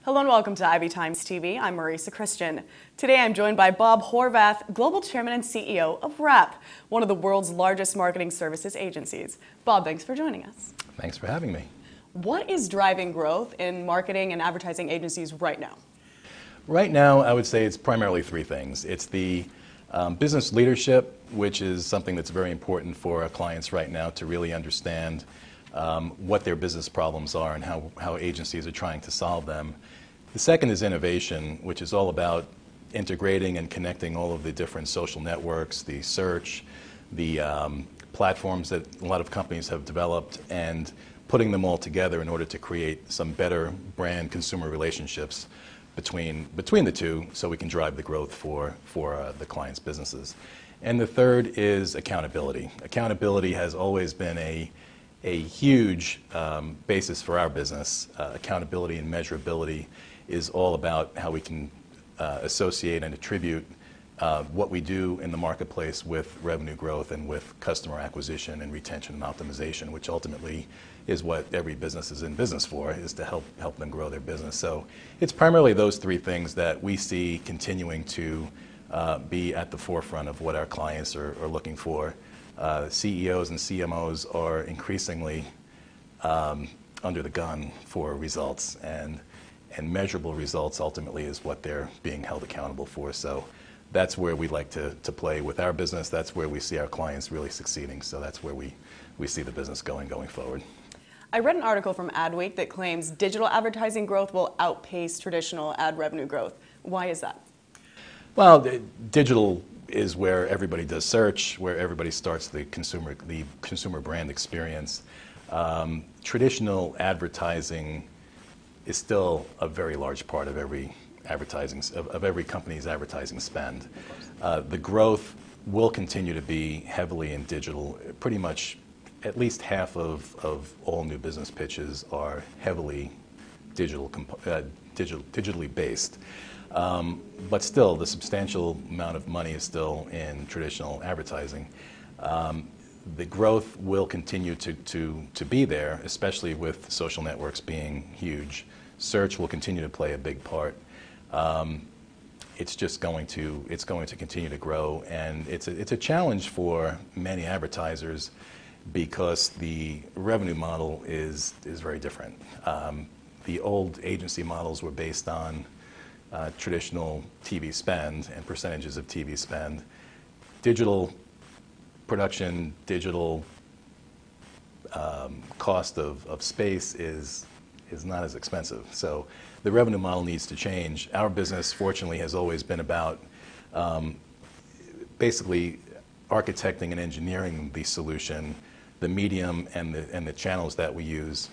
Hello and welcome to Ivy Times TV. I'm Marisa Christian. Today I'm joined by Bob Horvath, Global Chairman and CEO of WRAP, one of the world's largest marketing services agencies. Bob, thanks for joining us. Thanks for having me. What is driving growth in marketing and advertising agencies right now? Right now, I would say it's primarily three things. It's the business leadership, which is something that's very important for our clients right now to really understand what their business problems are and how agencies are trying to solve them. The second is innovation, which is all about integrating and connecting all of the different social networks, the search, the platforms that a lot of companies have developed, and putting them all together in order to create some better brand consumer relationships between the two so we can drive the growth for the clients' businesses. And the third is accountability. Accountability has always been a huge basis for our business. Accountability and measurability is all about how we can associate and attribute what we do in the marketplace with revenue growth and with customer acquisition and retention and optimization, which ultimately is what every business is in business for, is to help them grow their business. So it's primarily those three things that we see continuing to be at the forefront of what our clients are looking for. CEOs and CMOs are increasingly under the gun for results, and measurable results ultimately is what they're being held accountable for. So that's where we like to play with our business. That's where we see our clients really succeeding. So that's where we see the business going forward. I read an article from Adweek that claims digital advertising growth will outpace traditional ad revenue growth. Why is that? Well, digital is where everybody does search, where everybody starts the consumer brand experience. Traditional advertising is still a very large part of every company's advertising spend. The growth will continue to be heavily in digital. Pretty much at least half of all new business pitches are heavily digitally based. But still, the substantial amount of money is still in traditional advertising. The growth will continue to be there, especially with social networks being huge. Search will continue to play a big part. It's going to continue to grow, and it's a challenge for many advertisers because the revenue model is very different. The old agency models were based on traditional TV spend and percentages of TV spend. Digital production, digital cost of space is not as expensive. So the revenue model needs to change. Our business, fortunately, has always been about basically architecting and engineering the solution. The medium and the channels that we use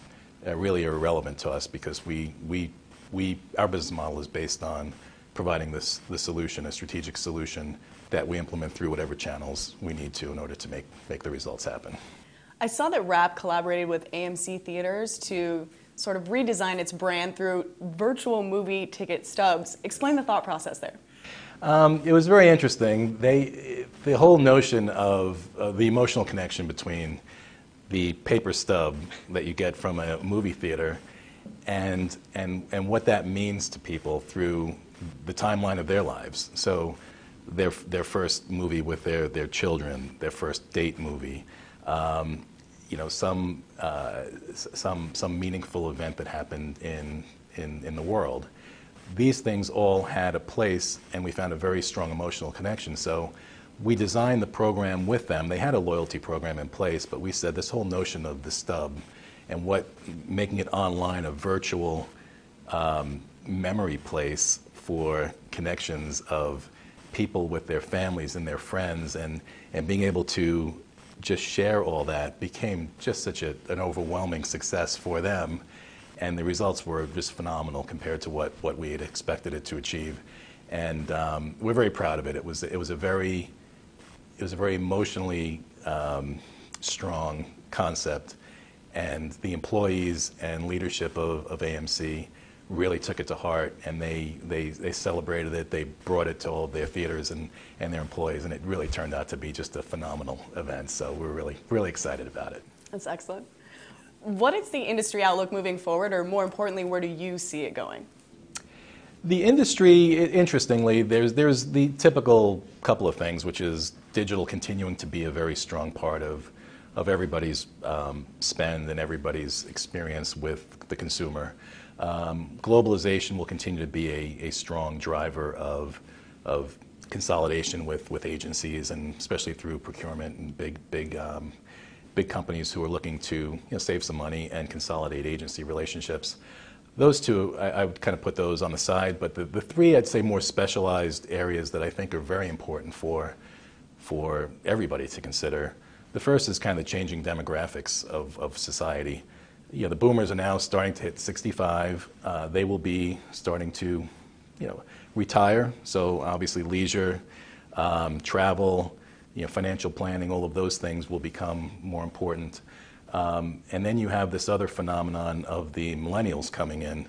really are irrelevant to us because our business model is based on providing the solution, a strategic solution that we implement through whatever channels we need to in order to make the results happen. I saw that WRAP collaborated with AMC Theaters to sort of redesign its brand through virtual movie ticket stubs. Explain the thought process there. It was very interesting. The whole notion of the emotional connection between the paper stub that you get from a movie theater and what that means to people through the timeline of their lives. So their first movie with their children, their first date movie, some meaningful event that happened in the world. These things all had a place, and we found a very strong emotional connection. So we designed the program with them. They had a loyalty program in place, but we said this whole notion of the stub and making it online a virtual memory place for connections of people with their families and their friends, and being able to just share all that became just such an overwhelming success for them, and the results were just phenomenal compared to what we had expected it to achieve, and we're very proud of it. It was a very emotionally strong concept, and the employees and leadership of AMC really took it to heart, and they celebrated it. They brought it to all of their theaters and their employees, and it really turned out to be just a phenomenal event. So we're really excited about it. That's excellent. What is the industry outlook moving forward, or more importantly, where do you see it going? The industry, interestingly, there's the typical couple of things, which is digital continuing to be a very strong part of everybody's spend and everybody's experience with the consumer. Globalization will continue to be a strong driver of consolidation with agencies, and especially through procurement and big companies who are looking to save some money and consolidate agency relationships. Those two, I would kind of put those on the side, but the three, I'd say, more specialized areas that I think are very important for everybody to consider. The first is kind of the changing demographics of society. The boomers are now starting to hit 65. They will be starting to, retire. So obviously leisure, travel, financial planning, all of those things will become more important. And then you have this other phenomenon of the millennials coming in,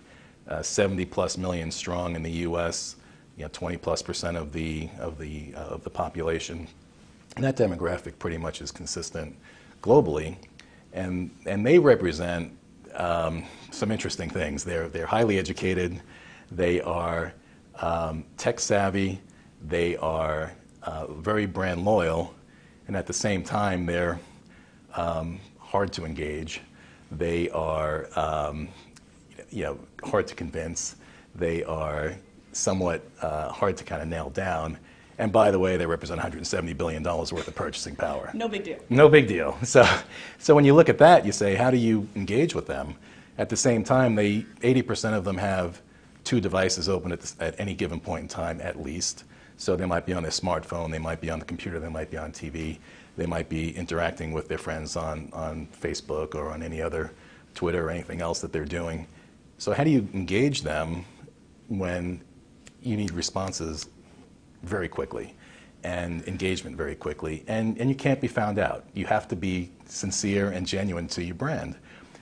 70+ million strong in the U.S., 20+% of the population. And that demographic pretty much is consistent globally, and they represent some interesting things. They're highly educated, they are tech savvy, they are very brand loyal, and at the same time they're hard to engage. They are hard to convince. They are somewhat hard to kind of nail down. And by the way, they represent $170 billion worth of purchasing power. No big deal. No big deal. So when you look at that, you say, how do you engage with them? At the same time, 80% of them have 2 devices open at any given point in time, at least. So they might be on their smartphone, they might be on the computer, they might be on TV, they might be interacting with their friends on Facebook or on any other Twitter or anything else that they're doing. So how do you engage them when you need responses very quickly and engagement very quickly, and you can't be found out? You have to be sincere and genuine to your brand.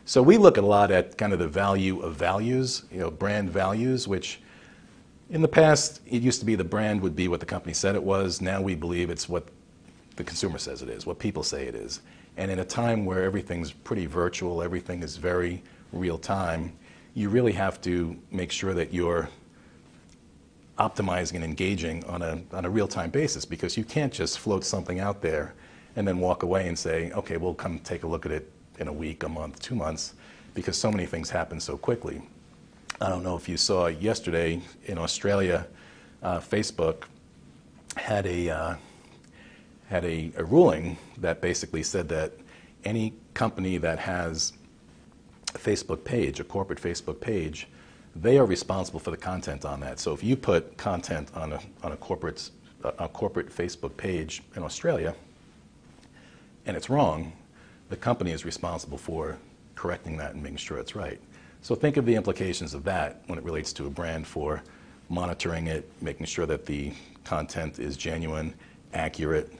So we look a lot at kind of the value of values, brand values, which in the past it used to be the brand would be what the company said it was. Now we believe it's what the consumer says it is, what people say it is. And in a time where everything's pretty virtual, everything is very real time, you really have to make sure that you're optimizing and engaging on a real-time basis, because you can't just float something out there and then walk away and say, okay, we'll come take a look at it in a week, a month, 2 months, because so many things happen so quickly. I don't know if you saw yesterday in Australia, Facebook had a ruling that basically said that any company that has a Facebook page, a corporate Facebook page, they are responsible for the content on that. So if you put content on a corporate Facebook page in Australia and it's wrong, the company is responsible for correcting that and making sure it's right. So think of the implications of that when it relates to a brand, for monitoring it, making sure that the content is genuine, accurate,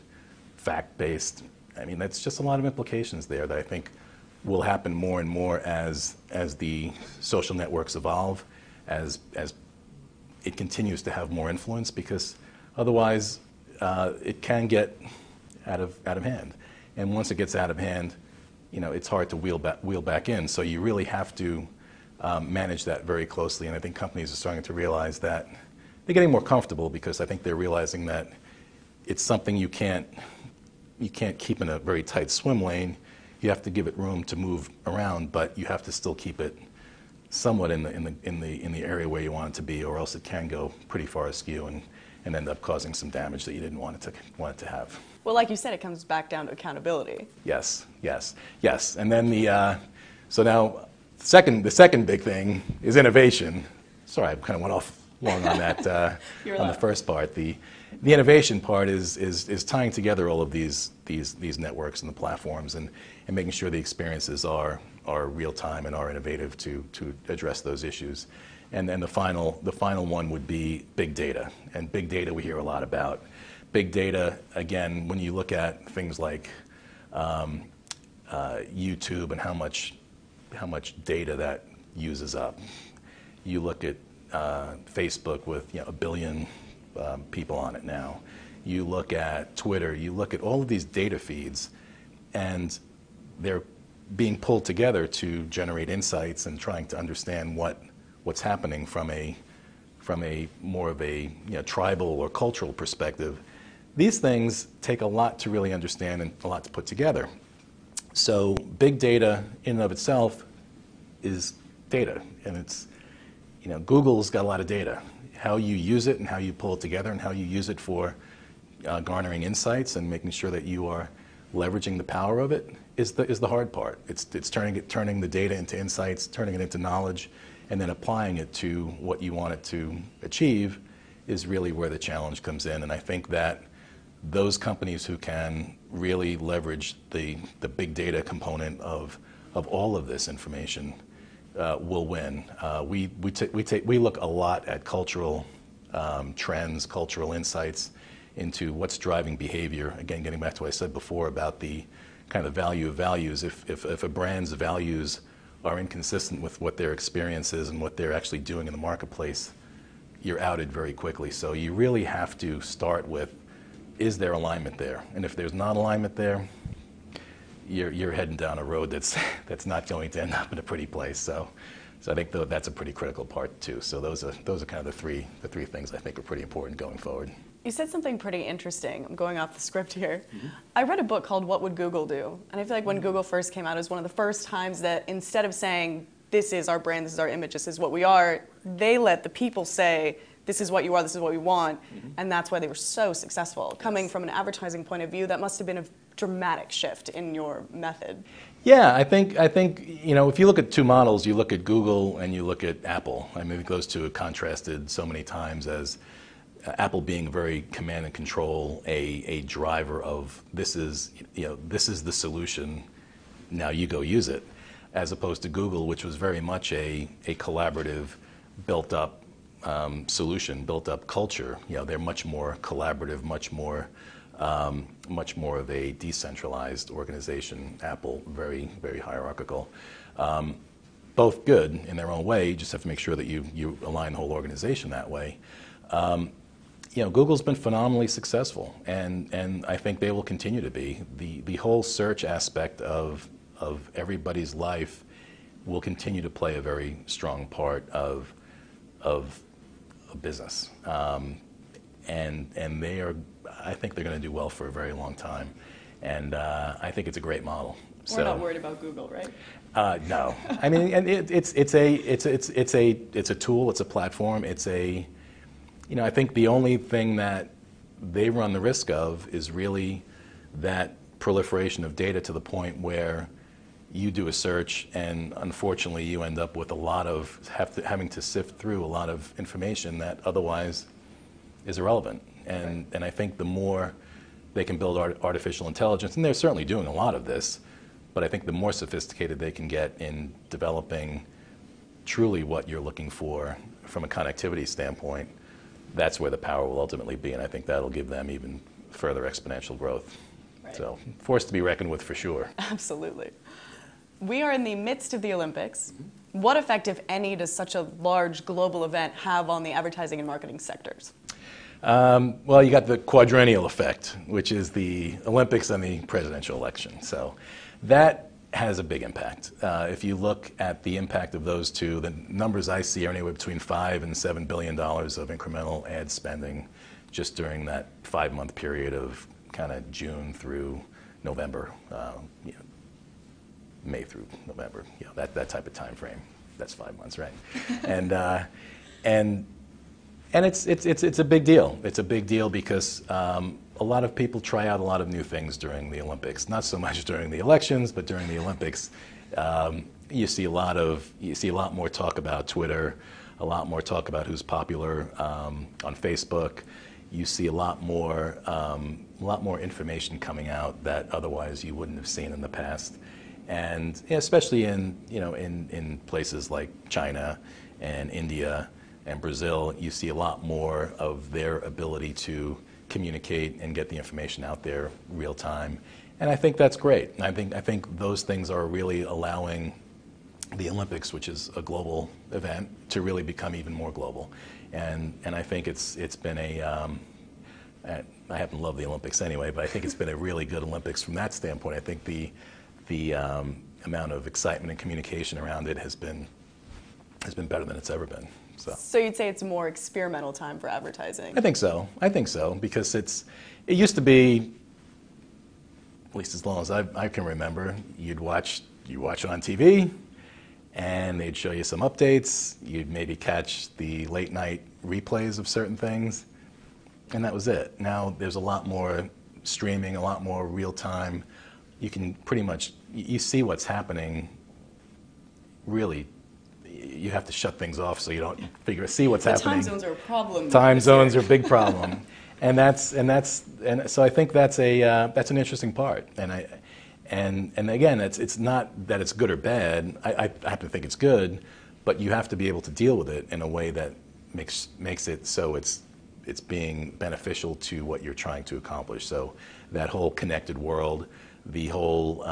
fact-based. I mean, that's just a lot of implications there that I think will happen more and more as the social networks evolve, as it continues to have more influence, because otherwise it can get out of hand. And once it gets out of hand, it's hard to wheel back in. So you really have to manage that very closely. And I think companies are starting to realize that. They're getting more comfortable, because I think they're realizing that it's something you can't keep in a very tight swim lane. You have to give it room to move around, but you have to still keep it somewhat in the area where you want it to be, or else it can go pretty far askew and end up causing some damage that you didn't want it to have. Well, like you said, it comes back down to accountability. Yes. And then so now the second big thing is innovation. Sorry, I kind of went off long on that on the first part. The innovation part is tying together all of these networks and the platforms, and making sure the experiences are real time and are innovative to address those issues. And then the final one would be big data. And big data we hear a lot about. Big data, again, when you look at things like YouTube and how much data that uses up. You look at Facebook with 1 billion people on it now. You look at Twitter, you look at all of these data feeds, and they're being pulled together to generate insights and trying to understand what's happening from from a more of a tribal or cultural perspective, these things take a lot to really understand and a lot to put together. So big data in and of itself is data, and it's, Google's got a lot of data. How you use it and how you pull it together and how you use it for garnering insights and making sure that you are leveraging the power of it is the hard part. It's turning the data into insights, turning it into knowledge, and then applying it to what you want it to achieve is really where the challenge comes in. And I think that those companies who can really leverage the big data component of all of this information will win. We look a lot at cultural trends, cultural insights into what's driving behavior. Again, getting back to what I said before about the kind of value of values. If a brand's values are inconsistent with what their experience is and what they're actually doing in the marketplace, you're outed very quickly. So you really have to start with, is there alignment there? And if there's not alignment there, you're heading down a road that's not going to end up in a pretty place. So I think that's a pretty critical part too. So those are kind of the three things I think are pretty important going forward. You said something pretty interesting. I'm going off the script here. Mm-hmm. I read a book called What Would Google Do? And I feel like when Google first came out, it was one of the first times that instead of saying, this is our brand, this is our image, this is what we are, they let the people say, this is what you are, this is what we want. Mm-hmm. And that's why they were so successful. Coming from an advertising point of view, that must have been a dramatic shift in your method. Yeah, I think if you look at two models, you look at Google and you look at Apple. I mean, those two are contrasted so many times as Apple being very command and control, a driver of this is the solution, now you go use it, as opposed to Google, which was very much a collaborative, built up solution, built up culture. They're much more collaborative, much more of a decentralized organization. Apple, very, very hierarchical. Both good in their own way. You just have to make sure that you align the whole organization that way. Google's been phenomenally successful, and I think they will continue to be. The whole search aspect of everybody's life will continue to play a very strong part of a business, and I think they're going to do well for a very long time, and I think it's a great model. We're not worried about Google, right? No, I mean, and it's a tool, it's a platform, I think the only thing that they run the risk of is really that proliferation of data to the point where you do a search and unfortunately you end up with a lot of having to sift through a lot of information that otherwise is irrelevant. And I think the more they can build artificial intelligence, and they're certainly doing a lot of this, but I think the more sophisticated they can get in developing truly what you're looking for from a connectivity standpoint, that's where the power will ultimately be, and I think that'll give them even further exponential growth. Right. So, force to be reckoned with for sure. Absolutely. We are in the midst of the Olympics. Mm-hmm. What effect, if any, does such a large global event have on the advertising and marketing sectors? Well, you got the quadrennial effect, which is the Olympics and the presidential election. So that has a big impact. If you look at the impact of those two, the numbers I see are anywhere between $5 and $7 billion of incremental ad spending just during that 5-month period of kind of June through November, May through November, that type of time frame. That's 5 months, right? and it's a big deal. It's a big deal because a lot of people try out a lot of new things during the Olympics. Not so much during the elections, but during the Olympics, you see a lot more talk about Twitter, a lot more talk about who's popular on Facebook. You see a lot more information coming out that otherwise you wouldn't have seen in the past, and especially in places like China and India and Brazil, you see a lot more of their ability to communicate and get the information out there real time, and I think that's great. I think those things are really allowing the Olympics, which is a global event, to really become even more global, and I think it's been I happen to love the Olympics anyway, but I think it's been a really good Olympics from that standpoint. I think the amount of excitement and communication around it has been has been better than it's ever been. So you'd say it's a more experimental time for advertising? I think so. I think so, because it used to be, at least as long as I can remember, you watch it on TV, and they'd show you some updates. You'd maybe catch the late night replays of certain things, and that was it. Now there's a lot more streaming, a lot more real time. You can pretty much, you see what's happening. Really, you have to shut things off so you don't see what's happening. Time zones are a problem. Time zones are a big problem, and so I think that's an interesting part. And again, it's not that it's good or bad. I happen to think it's good, but you have to be able to deal with it in a way that makes it so it's being beneficial to what you're trying to accomplish. So that whole connected world, the whole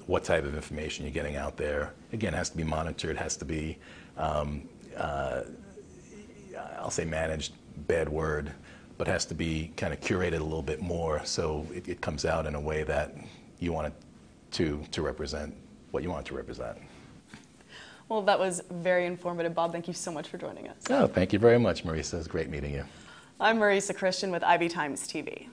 what type of information you're getting out there, again, has to be monitored, has to be, I'll say managed, bad word, but has to be kind of curated a little bit more so it comes out in a way that you want it to represent what you want it to represent. Well, that was very informative, Bob. Thank you so much for joining us. Oh, thank you very much, Marisa. It was great meeting you. I'm Marisa Christian with IB Times TV.